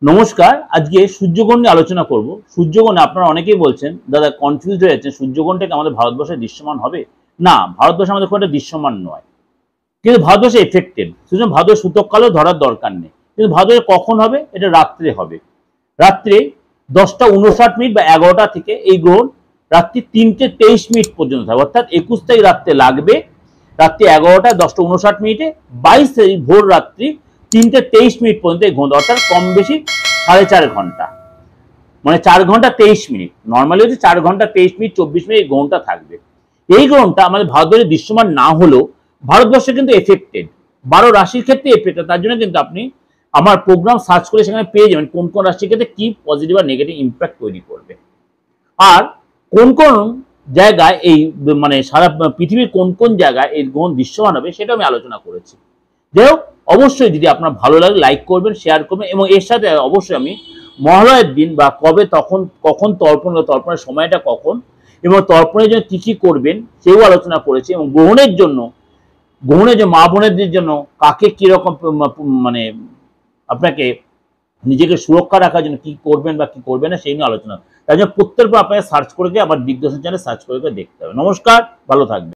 নমস্কার। আজকে সূর্যগ্রহণ নিয়ে আলোচনা করব। সূর্যগ্রহণে আপনারা অনেকেই বলছেন, দাদা কনফিউজড হয়ে যাচ্ছেন, সূর্যগ্রহণটা কি আমাদের ভারতবর্ষে দৃশ্যমান হবে? না, ভারতবর্ষে আমাদের খুব একটা দৃশ্যমান নয়। কিন্তু ভারতবর্ষে এফেক্টেড। সুতরাং ভারতবর্ষে সূতক কালো ধরার দরকার নেই। কিন্তু ভারতবর্ষে কখন হবে? এটা রাত্রে হবে। রাত্রে 10টা 59 মিনিট বা 11টা থেকে এই গ্রহণ রাত্রি 3টে 23 মিনিট পর্যন্ত থাকবে। অর্থাৎ 21 তারিখ রাত্রে লাগবে, রাত্রি 11টা 10টা 59 মিনিটে, 22 তারিখ ভোর রাত্রি 3টে 23 মিনিট পর্যন্ত এই গ্রহণ, অর্থাৎ কম বেশি 4.5 ঘন্টা, মানে 4 ঘন্টা 23 মিনিট। নর্মালি হচ্ছে 4 ঘন্টা 23 মিনিট 24 মিনিট এই গ্রহণটা থাকবে। এই গ্রহণটা আমাদের ভারতবর্ষে দৃশ্যমান না হলেও ভারতবর্ষে কিন্তু এফেক্টেড, 12 রাশির ক্ষেত্রে এফেক্টেড। তার জন্য কিন্তু আপনি আমার প্রোগ্রাম সার্চ করে সেখানে পেয়ে যাবেন কোন কোন রাশির ক্ষেত্রে কি পজিটিভ আর নেগেটিভ ইম্প্যাক্ট তৈরি করবে, আর কোন কোন জায়গায় এই মানে সারা পৃথিবীর কোন কোন জায়গায় এই গ্রহণ দৃশ্যমান হবে সেটা আমি আলোচনা করেছি। যাই হোক, অবশ্যই যদি আপনার ভালো লাগে লাইক করবেন, শেয়ার করবেন, এবং এর সাথে অবশ্যই আমি মহালয়ের দিন বা কবে তখন কখন তর্পণ, তর্পণের সময়টা কখন এবং তর্পণের জন্য কি কি করবেন সেও আলোচনা করেছি, এবং গ্রহণের যে মা বোনেদের জন্য কাকে কিরকম মানে আপনাকে নিজেকে সুরক্ষা রাখার জন্য কি করবেন বা কি করবেন না সেই নিয়ে আলোচনা। তাই জন্য প্রত্যেকবার আপনাকে সার্চ করে গিয়ে আবার দিগদর্শন চ্যানেলে সার্চ করে দেখতে হবে। নমস্কার, ভালো থাকবেন।